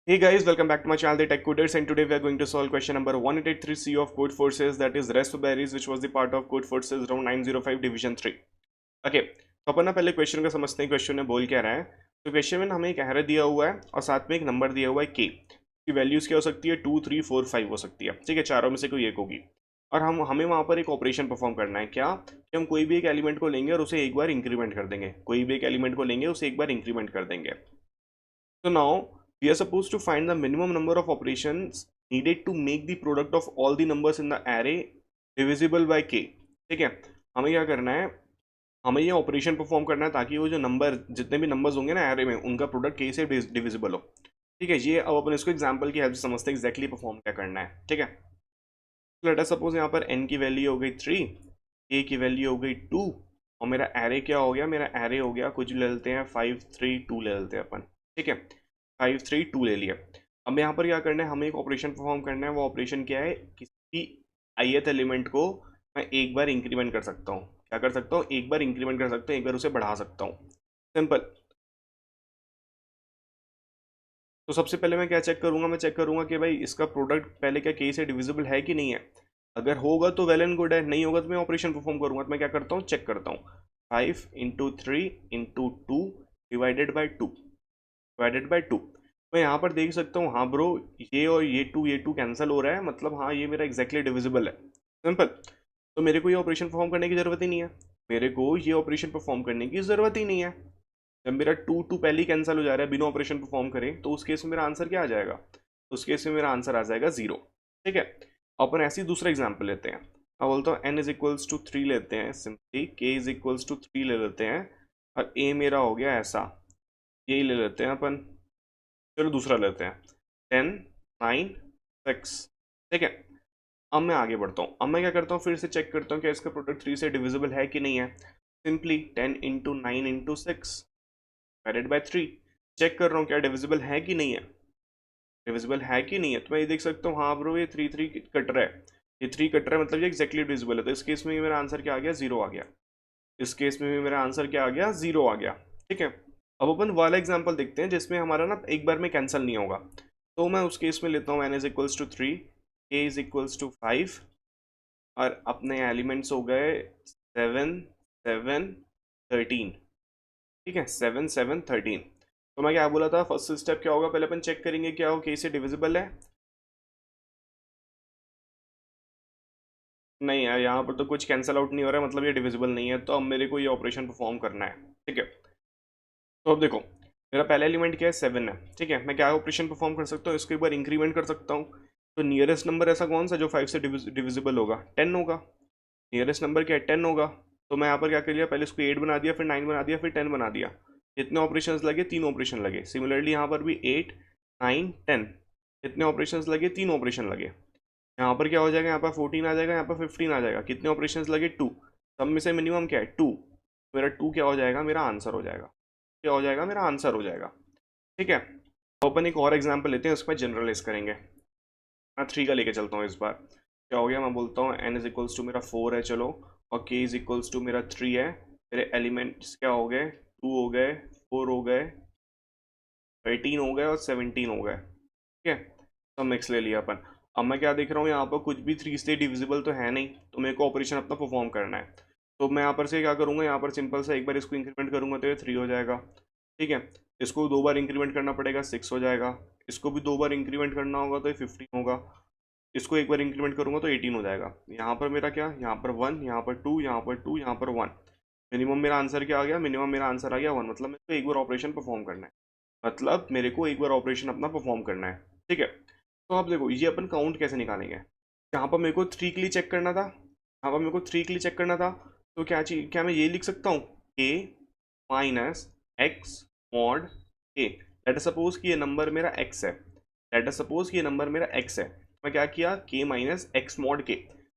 Hey guys, welcome back to my channel, The Tech Coders, and today we are going to solve question number 1883C of Codeforces, that is raspberries, which was the part of Codeforces round 905 division 3. Okay, तो अपन ना पहले question का समझते हैं question में बोल क्या रहा है। तो क्वेश्चन में हमें एक एरर दिया हुआ है और साथ में एक नंबर दिया हुआ है k की वैल्यूज क्या हो सकती है 2 3 4 5 हो सकती है। ठीक है, चारों में से कोई एक होगी और हमें वहाँ पर एक ऑपरेशन परफॉर्म करना है। क्या कि हम कोई भी एक एलिमेंट को लेंगे और उसे एक बार इंक्रीमेंट कर देंगे, कोई भी एक एलिमेंट को लेंगे उसे एक बार इंक्रीमेंट कर देंगे। So now we are supposed to find the minimum number of operations needed to make the product of all the numbers in the array divisible by k. ठीक है, हमें क्या करना है, हमें ये ऑपरेशन परफॉर्म करना है ताकि वो जो नंबर जितने भी नंबर्स होंगे ना एरे में उनका प्रोडक्ट k से डिविजिबल हो। ठीक है, ये अब अपन इसको एग्जांपल की हेल्प से समझते हैं एग्जैक्टली परफॉर्म क्या करना है। ठीक है, लेट अस सपोज यहाँ पर n की वैल्यू हो गई 3, k की वैल्यू हो गई 2 और मेरा एरे क्या हो गया, मेरा एरे हो गया कुछ ले लेते हैं 5 3 2 ले लेते हैं अपन। ठीक है, 5 3 2 ले लिया। अब यहाँ पर क्या करना है, हमें एक ऑपरेशन परफॉर्म करना है। वो ऑपरेशन क्या है, किसी ith एलिमेंट को मैं एक बार इंक्रीमेंट कर सकता हूँ। क्या कर सकता हूँ, एक बार इंक्रीमेंट कर सकता हूँ, एक बार उसे बढ़ा सकता हूँ। सिंपल। तो सबसे पहले मैं क्या चेक करूंगा, मैं चेक करूंगा कि भाई इसका प्रोडक्ट पहले क्या k से डिविजिबल है कि नहीं है। अगर होगा तो वेल एंड गुड है, नहीं होगा तो मैं ऑपरेशन परफॉर्म करूंगा। तो मैं क्या करता हूँ, चेक करता हूँ 5 into 3 into 2 divided by 2 divided by 2। मैं यहाँ पर देख सकता हूँ, हाँ ब्रो ये और ये टू कैंसिल हो रहा है, मतलब हाँ ये मेरा एग्जैक्टली डिविजिबल है। सिंपल। तो मेरे को ये ऑपरेशन परफॉर्म करने की ज़रूरत ही नहीं है, मेरे को ये ऑपरेशन परफॉर्म करने की ज़रूरत ही नहीं है। जब मेरा टू टू पहले ही कैंसिल हो जा रहा है बिना ऑपरेशन परफॉर्म करे, तो उस केस में मेरा आंसर क्या आ जाएगा, उस केस में मेरा आंसर आ जाएगा 0। ठीक है, अपन ऐसे ही दूसरा एग्जाम्पल लेते हैं। मैं बोलता हूँ n इज इक्वल्स टू 3 लेते हैं, simply k is equals to 3 ले लेते हैं और a मेरा हो गया ऐसा, यही ले लेते हैं अपन। चलो दूसरा लेते हैं 10 9 6। ठीक है, अब मैं आगे बढ़ता हूँ। अब मैं क्या करता हूँ, फिर से चेक करता हूँ कि इसका प्रोडक्ट 3 से डिविजिबल है कि नहीं है। Simply 10 into 9 into 6 divided by 3। Check कर रहा हूँ क्या डिविजिबल है कि नहीं है, डिविजिबल है कि नहीं है। तो मैं ये देख सकता हूँ, हाँ ब्रो ये 3 3 कट रहा है, ये 3 कट रहा है, मतलब ये एक्जैक्टली डिविजिबल है। तो इस केस में भी मेरा आंसर क्या आ गया, 0 आ गया। इस केस में भी मेरा आंसर क्या आ गया, 0 आ गया। ठीक है, अब अपन वाला एग्जाम्पल देखते हैं जिसमें हमारा ना एक बार में कैंसिल नहीं होगा। तो मैं उस केस में लेता हूँ n is equals to 3, k is equals to 5 और अपने एलिमेंट्स हो गए 7 7 13। ठीक है, 7 7 13। तो मैं क्या बोला था, फर्स्ट स्टेप क्या होगा, पहले अपन चेक करेंगे क्या वो k से डिविजिबल है। नहीं यार, यहाँ पर तो कुछ कैंसिल आउट नहीं हो रहा है, मतलब ये डिविजिबल नहीं है। तो अब मेरे को ये ऑपरेशन परफॉर्म करना है। ठीक है, तो अब देखो मेरा पहला एलिमेंट क्या है, 7 है। ठीक है, मैं क्या ऑपरेशन परफॉर्म कर सकता हूँ, इसको एक बार इंक्रीमेंट कर सकता हूँ। तो नियरेस्ट नंबर ऐसा कौन सा जो 5 से डिविजिबल होगा, 10 होगा। नियरेस्ट नंबर क्या है, 10 होगा। तो मैं यहाँ पर क्या कर लिया, पहले इसको 8 बना दिया, फिर 9 बना दिया, फिर 10 बना दिया। कितने ऑपरेशंस लगे, 3 ऑपरेशन लगे। सिमिलरली यहाँ पर भी 8 9 10 कितने ऑपरेशंस लगे, 3 ऑपरेशन लगे। यहाँ पर क्या हो जाएगा, यहाँ पर 14 आ जाएगा, यहाँ पर 15 आ जाएगा। कितने ऑपरेशंस लगे, 2। सब में से मिनिमम क्या है, 2। मेरा 2 क्या हो जाएगा, मेरा आंसर हो जाएगा। क्या हो जाएगा, मेरा आंसर हो जाएगा। ठीक है, तो अपन एक और एग्जांपल लेते हैं, उसमें जनरलाइज करेंगे। मैं 3 का लेके चलता हूँ इस बार। क्या हो गया, मैं बोलता हूँ n इज इक्वल्स टू मेरा 4 है, चलो, और k इज इक्वल्स टू मेरा 3 है। मेरे एलिमेंट्स क्या हो गए, 2 हो गए, 4 हो गए, 13 हो गए और 17 हो गए। ठीक है, तो मिक्स ले लिया अपन। अब मैं क्या देख रहा हूँ, यहाँ पर कुछ भी 3 से डिविजिबल तो है नहीं, तो मेरे को ऑपरेशन अपना परफॉर्म करना है। तो मैं यहाँ पर से क्या करूँगा, यहाँ पर सिंपल सा एक बार इसको इंक्रीमेंट करूँगा तो ये 3 हो जाएगा। ठीक है, इसको 2 बार इंक्रीमेंट करना पड़ेगा, 6 हो जाएगा। इसको भी 2 बार इंक्रीमेंट करना होगा तो ये 15 होगा। इसको एक बार इंक्रीमेंट करूंगा तो 18 हो जाएगा। यहाँ पर मेरा क्या, यहाँ पर 1, यहाँ पर 2, यहाँ पर 2, यहाँ पर 1। मिनिमम मेरा आंसर क्या आ गया, मिनिमम मेरा आंसर आ गया 1। मतलब मेरे को एक बार ऑपरेशन परफॉर्म करना है, मतलब मेरे को एक बार ऑपरेशन अपना परफॉर्म करना है। ठीक है, तो आप देखो ये अपन काउंट कैसे निकालेंगे। यहाँ पर मेरे को 3 के लिए चेक करना था, यहाँ पर मेरे को 3 के लिए चेक करना था। तो क्या चीज, क्या मैं ये लिख सकता हूँ, k minus x mod k। Let suppose कि ये नंबर मेरा x है, लेट सपोज कि ये नंबर मेरा x है। मैं क्या किया, k minus x mod k।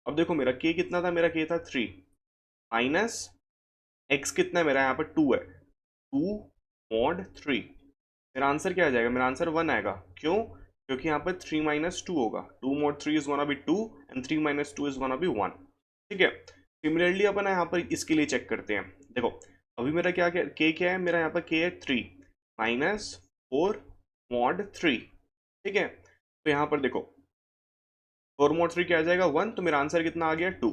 अब देखो मेरा k कितना था, मेरा k था 3 माइनस x कितना है, मेरा यहाँ पर 2 है, 2 मॉड 3। मेरा आंसर क्या आ जाएगा, मेरा आंसर 1 आएगा। क्यों, क्योंकि यहाँ पर 3 माइनस 2 होगा। 2 mod 3 is gonna be 2 and 3 minus 2 is gonna be 1। ठीक है, सिमिलरली अपन यहाँ पर इसके लिए चेक करते हैं। देखो अभी मेरा क्या है, मेरा यहाँ पर k है 3 माइनस 4 मॉड 3। ठीक है, तो यहाँ पर देखो 4 mod 3 क्या आ जाएगा 1, तो मेरा आंसर कितना आ गया 2।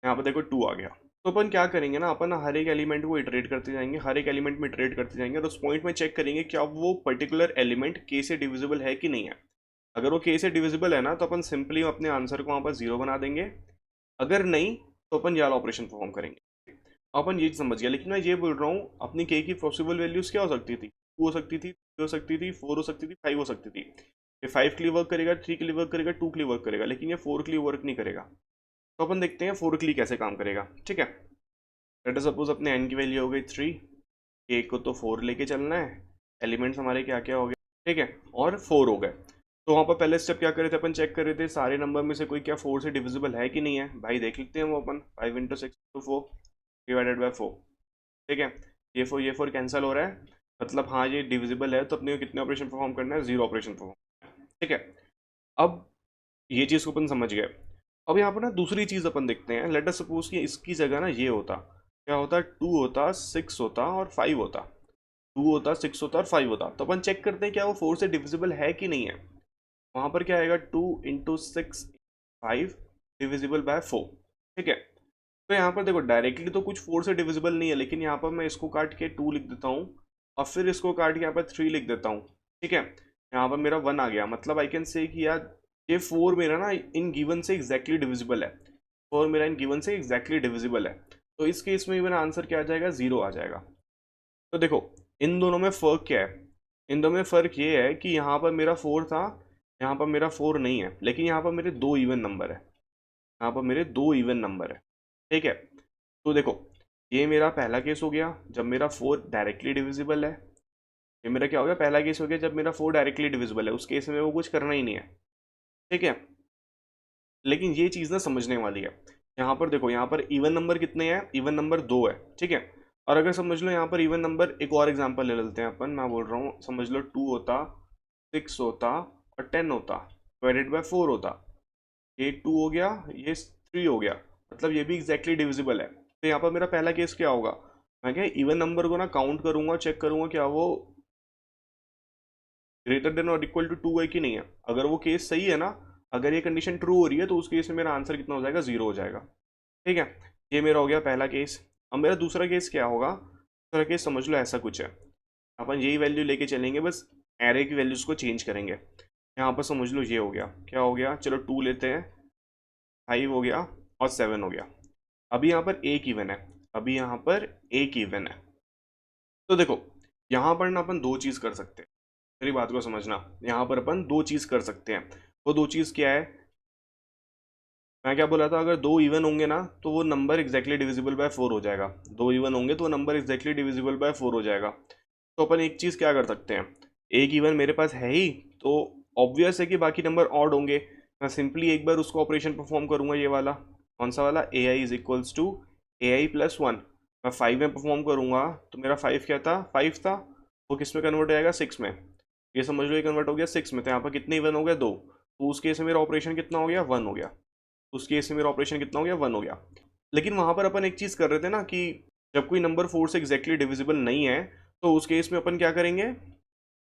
यहाँ पर देखो 2 आ गया। तो अपन क्या करेंगे ना, अपन हर एक एलिमेंट को इटरेट करते जाएंगे, हर एक एलिमेंट में इटरेट करते जाएंगे और उस पॉइंट में चेक करेंगे क्या वो पर्टिकुलर एलिमेंट के से डिविजिबल है कि नहीं है। अगर वो के से डिविजिबल है ना तो अपन सिंपली अपने आंसर को वहाँ पर 0 बना देंगे, अगर नहीं तो अपन ये वाला ऑपरेशन परफॉर्म करेंगे। अपन ये समझ गया, लेकिन मैं ये बोल रहा हूँ अपनी के की पॉसिबल वैल्यूज क्या हो सकती थी, 2 हो सकती थी, 3 हो सकती थी, 4 हो सकती थी, 5 हो सकती थी। ये 5 के लिए वर्क करेगा, 3 के लिए वर्क करेगा, 2 के लिए वर्क करेगा, लेकिन ये 4 के लिए वर्क नहीं करेगा। तो अपन देखते हैं 4 के लिए कैसे काम करेगा। ठीक है, लेट अस सपोज अपने एन की वैल्यू हो गई 3, के को तो 4 लेके चलना है, एलिमेंट्स हमारे क्या क्या हो गए, ठीक है, और 4 हो गए। तो वहाँ पर पहले स्टेप क्या करे थे, अपन चेक कर रहे थे सारे नंबर में से कोई क्या 4 से डिविजिबल है कि नहीं है। भाई देख लेते हैं वो अपन, 5 इंटू 6 इंटू 4 डिवाइडेड बाई 4। ठीक है, ये फोर कैंसिल हो रहा है, मतलब हाँ ये डिविजिबल है, तो अपने को कितने ऑपरेशन परफॉर्म करना है, 0 ऑपरेशन परफॉर्म करना है। ठीक है, अब ये चीज़ को अपन समझ गए। अब यहाँ पर ना दूसरी चीज़ अपन देखते हैं, लेट अस सपोज कि इसकी जगह ना ये होता, क्या होता, 2 होता, 6 होता और 5 होता, 2 होता, 6 होता और 5 होता। तो अपन चेक करते हैं क्या वो 4 से डिविजिबल है कि नहीं है। वहाँ पर क्या आएगा, 2 इंटू 6 5 डिविजिबल बाय 4। ठीक है, तो यहाँ पर देखो डायरेक्टली तो कुछ 4 से डिविजिबल नहीं है, लेकिन यहाँ पर मैं इसको काट के 2 लिख देता हूँ और फिर इसको काट के यहाँ पर 3 लिख देता हूँ। ठीक है, यहाँ पर मेरा 1 आ गया, मतलब आई कैन से कि यार ये 4 मेरा ना इन गिवन से एग्जैक्टली डिविजिबल है, 4 मेरा इन गिवन से एग्जैक्टली डिविजिबल है। तो इस केस में मेरा आंसर क्या आ जाएगा, 0 आ जाएगा। तो देखो इन दोनों में फ़र्क क्या है, इन दोनों में फ़र्क ये है कि यहाँ पर मेरा 4 था, यहाँ पर मेरा 4 नहीं है, लेकिन यहाँ पर मेरे 2 इवन नंबर है, यहाँ पर मेरे 2 इवन नंबर है। ठीक है, तो देखो ये मेरा पहला केस हो गया जब मेरा 4 डायरेक्टली डिविजिबल है, ये मेरा क्या हो गया, पहला केस हो गया जब मेरा 4 डायरेक्टली डिविजिबल है, उस केस में वो कुछ करना ही नहीं है। ठीक है, लेकिन ये चीज़ ना समझने वाली है। यहाँ पर देखो, यहाँ पर इवन नंबर कितने हैं, इवन नंबर 2 है। ठीक है, और अगर समझ लो यहाँ पर इवन नंबर, एक और एग्जांपल ले लेते हैं अपन, मैं बोल रहा हूँ समझ लो 2 होता, 6 होता और 10 होता, डिवाइडेड बाय 4 होता, ये 2 हो गया, ये 3 हो गया, मतलब ये भी एग्जैक्टली डिविजिबल है। तो यहाँ पर मेरा पहला केस क्या होगा, मैं क्या इवन नंबर को ना काउंट करूंगा, चेक करूंगा क्या वो ग्रेटर देन और इक्वल टू 2 है कि नहीं है। अगर वो केस सही है ना, अगर ये कंडीशन ट्रू हो रही है, तो उस केस में मेरा आंसर कितना हो जाएगा, 0 हो जाएगा। ठीक है, ये मेरा हो गया पहला केस। अब मेरा दूसरा केस क्या होगा, दूसरा केस समझ लो ऐसा कुछ है, अपन यही वैल्यू लेके चलेंगे, बस एरे की वैल्यूज को चेंज करेंगे। यहाँ पर समझ लो ये हो गया, क्या हो गया, चलो 2 लेते हैं, 5 हो गया और 7 हो गया। अभी यहाँ पर एक इवन है, अभी यहाँ पर एक इवन है। तो देखो यहाँ पर ना अपन दो चीज़ कर सकते हैं, मेरी बात को समझना, यहाँ पर अपन दो चीज़ कर सकते हैं। वो दो चीज़ क्या है, मैं क्या बोला था, अगर दो इवन होंगे ना तो वो नंबर एग्जैक्टली डिविजिबल बाय 4 हो जाएगा, दो इवन होंगे तो वो नंबर एग्जैक्टली डिविजिबल बाय 4 हो जाएगा। तो अपन एक चीज़ क्या कर सकते हैं, एक इवन मेरे पास है ही, तो ऑब्वियस है कि बाकी नंबर ऑड होंगे। मैं सिंपली एक बार उसको ऑपरेशन परफॉर्म करूंगा, ये वाला कौन सा वाला, A I is equals to A I plus 1। मैं 5 में परफॉर्म करूंगा तो मेरा 5 क्या था, 5 था, वो किस में कन्वर्ट हो जाएगा, 6 में। ये समझ लो ये कन्वर्ट हो गया 6 में, तो यहाँ पर कितने इवन हो गया, 2। तो उस केस में मेरा ऑपरेशन कितना हो गया, 1 हो गया। उस केस में मेरा ऑपरेशन कितना हो गया, 1 हो गया। लेकिन वहां पर अपन एक चीज कर रहे थे ना कि जब कोई नंबर 4 से एग्जैक्टली डिविजिबल नहीं है, तो उस केस में अपन क्या करेंगे,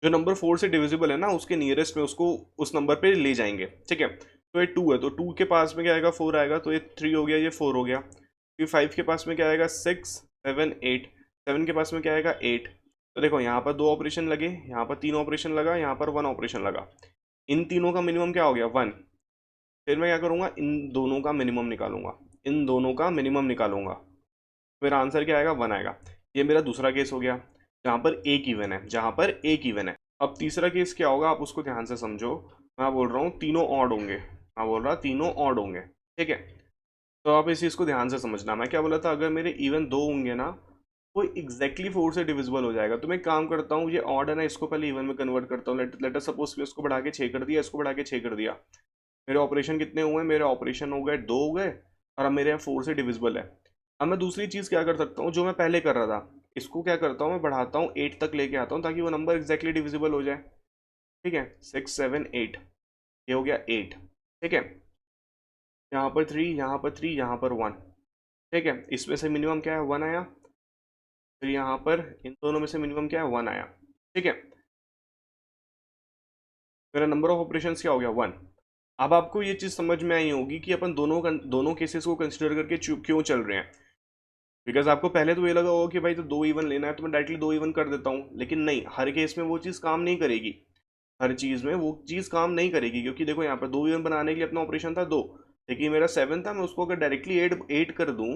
जो नंबर 4 से डिविजिबल है ना उसके नियरेस्ट में उसको उस नंबर पे ले जाएंगे। ठीक है, तो ये 2 है तो 2 के पास में क्या आएगा, 4 आएगा, तो ये 3 हो गया, ये 4 हो गया। फिर 5 के पास में क्या आएगा, 6 7 8, 7 के पास में क्या आएगा, 8। तो देखो यहाँ पर 2 ऑपरेशन लगे, यहाँ पर 3 ऑपरेशन लगा, यहाँ पर 1 ऑपरेशन लगा। इन तीनों का मिनिमम क्या हो गया, 1। फिर मैं क्या करूँगा, इन दोनों का मिनिमम निकालूंगा, इन दोनों का मिनिमम निकालूंगा, मेरा आंसर क्या आएगा, 1 आएगा। ये मेरा दूसरा केस हो गया जहाँ पर एक इवन है, जहाँ पर एक इवन है। अब तीसरा केस क्या होगा, आप उसको ध्यान से समझो। मैं बोल रहा हूँ तीनों ऑड होंगे, मैं बोल रहा तीनों ऑड होंगे। ठीक है, तो आप इस चीज़ को ध्यान से समझना। मैं क्या बोला था, अगर मेरे इवन 2 होंगे ना वो एग्जैक्टली 4 से डिविजिबल हो जाएगा। तो मैं काम करता हूँ, ये ऑड है ना, इसको पहले इवन में कन्वर्ट करता हूँ। लेट अस सपोज कि इसको बढ़ा के 6 कर दिया, इसको बढ़ा के 6 कर दिया। मेरे ऑपरेशन कितने हुए, मेरे ऑपरेशन हो गए 2 हो गए, और अब मेरे यहाँ 4 से डिविजिबल है। अब मैं दूसरी चीज़ क्या कर सकता हूँ, जो मैं पहले कर रहा था, इसको क्या करता हूँ, मैं बढ़ाता हूँ 8 तक लेके आता हूँ, ताकि वो नंबर एग्जैक्टली डिविजिबल हो जाए। ठीक है, 6 7 8, ये हो गया 8। ठीक है, यहाँ पर 3, यहाँ पर 3, यहाँ पर 1। ठीक है, इसमें से मिनिमम क्या है, 1 आया। फिर यहाँ पर इन दोनों में से मिनिमम क्या है, 1 आया। ठीक है, मेरा नंबर ऑफ ऑपरेशंस क्या हो गया 1। अब आपको ये चीज़ समझ में आई होगी कि अपन दोनों केसेस को कंसिडर करके क्यों चल रहे हैं। बिकॉज आपको पहले तो ये लगा होगा कि भाई तो 2 इवन लेना है तो मैं डायरेक्टली 2 इवन कर देता हूँ, लेकिन नहीं, हर केस में वो चीज़ काम नहीं करेगी। हर चीज़ में वो चीज़ काम नहीं करेगी, क्योंकि देखो यहाँ पर 2 इवन बनाने के लिए अपना ऑपरेशन था 2, लेकिन मेरा 7 था, मैं उसको अगर डायरेक्टली 8 कर दूँ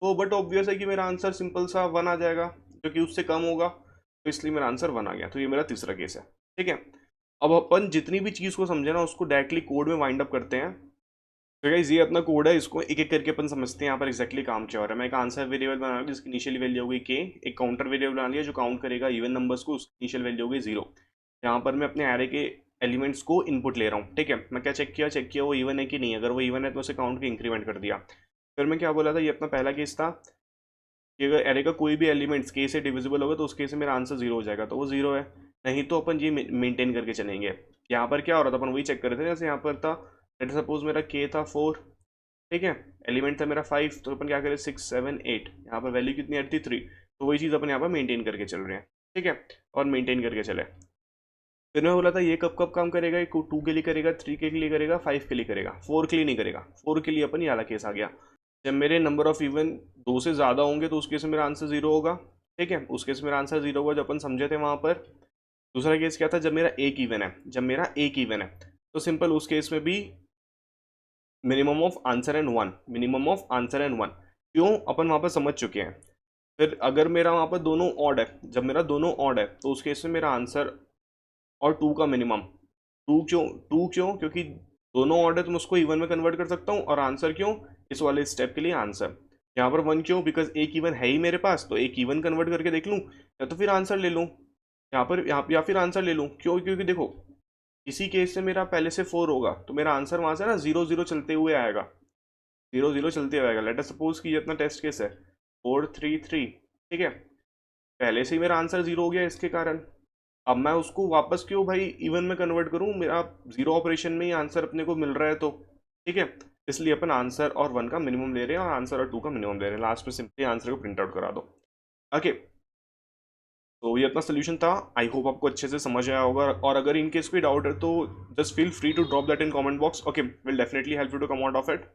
तो बट ऑब्वियस है कि मेरा आंसर सिंपल सा 1 आ जाएगा, जो कि उससे कम होगा, तो इसलिए मेरा आंसर 1 आ गया। तो ये मेरा तीसरा केस है, ठीक है। अब अपन जितनी भी चीज़ को समझे ना उसको डायरेक्टली कोड में वाइंड अप करते हैं। तो गाइस ये अपना कोड है, इसको एक एक करके अपन समझते हैं यहाँ पर एग्जैक्टली काम क्या हो रहा है। मैं एक आंसर वेरिएबल बना लिया जिसकी इनिशियल वैल्यू हो गई के, एक काउंटर वेरिएबल बना लिया जो काउंट करेगा इवन नंबर्स को, उसकी इनिशियल वैल्यू हो गई 0। यहाँ पर मैं अपने एरे के एलिमेंट्स को इनपुट ले रहा हूँ, ठीक है। मैं क्या चेक किया वो इवन है कि नहीं, अगर वो इवन है तो उसे काउंट के इंक्रीमेंट कर दिया। फिर मैं क्या बोला था, ये अपना पहला केस था कि अगर एरे का कोई भी एलिमेंट्स के से डिविजिबल होगा तो उस केस में मेरा आंसर 0 हो जाएगा, तो वो 0 है। नहीं तो अपन ये मेंटेन करके चलेंगे। यहाँ पर क्या हो रहा था, अपन वही चेक कर रहे थे जैसे यहाँ पर था। लेट सपोज मेरा के था 4, ठीक है, एलिमेंट था मेरा 5, तो अपन क्या करें 6 7 8, यहाँ पर वैल्यू कितनी थी 3, तो वही चीज़ अपन यहाँ पर मेंटेन करके चल रहे हैं, ठीक है। और मेंटेन करके चले। फिर मैं बोला था ये कब कब काम करेगा, ये 2 के लिए करेगा, 3 के लिए करेगा, 5 के लिए करेगा, 4 के लिए नहीं करेगा। 4 के लिए अपन ये वाला केस आ गया, जब मेरे नंबर ऑफ इवन 2 से ज़्यादा होंगे तो उस केस में मेरा आंसर 0 होगा, ठीक है। उस केस में मेरा आंसर 0 होगा जो अपन समझे थे वहाँ पर। दूसरा केस क्या था, जब मेरा एक इवन है, तो सिंपल उस केस में भी minimum of answer and 1, minimum of answer and 1, क्यों, अपन वहाँ पर समझ चुके हैं। फिर अगर मेरा वहाँ पर दोनों ऑड है, जब मेरा दोनों ऑड है तो उस केस में मेरा आंसर और 2 का मिनिमम, 2 क्यों क्योंकि दोनों ऑड है तो मैं उसको इवन में कन्वर्ट कर सकता हूँ, और आंसर क्यों, इस वाले स्टेप के लिए आंसर। यहाँ पर 1 क्यों, बिकॉज एक इवन है ही मेरे पास, तो एक इवन कन्वर्ट करके देख लूँ, या तो फिर आंसर ले लूँ यहाँ या फिर आंसर ले लूँ, क्यों, क्योंकि देखो इसी केस से मेरा पहले से 4 होगा तो मेरा आंसर वहाँ से ना 0 0 चलते हुए आएगा, 0 0 चलते हुए आएगा। लेट अस सपोज कि ये अपना टेस्ट केस है 4 3 3, ठीक है, पहले से ही मेरा आंसर 0 हो गया इसके कारण। अब मैं उसको वापस क्यों भाई इवन में कन्वर्ट करूं, मेरा 0 ऑपरेशन में ही आंसर अपने को मिल रहा है, तो ठीक है। इसलिए अपन आंसर और 1 का मिनिमम ले रहे हैं और आंसर और 2 का मिनिमम ले रहे हैं। लास्ट में सिंपली आंसर को प्रिंट आउट करा दो, ओके। तो ये अपना सोल्यूशन था। आई होप आपको अच्छे से समझ आया होगा, और अगर इन केस कोई डाउट है तो just feel free to drop that in comment box, okay, will definitely help you to come out of it.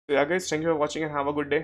So yeah guys, thank you for watching and have a good day.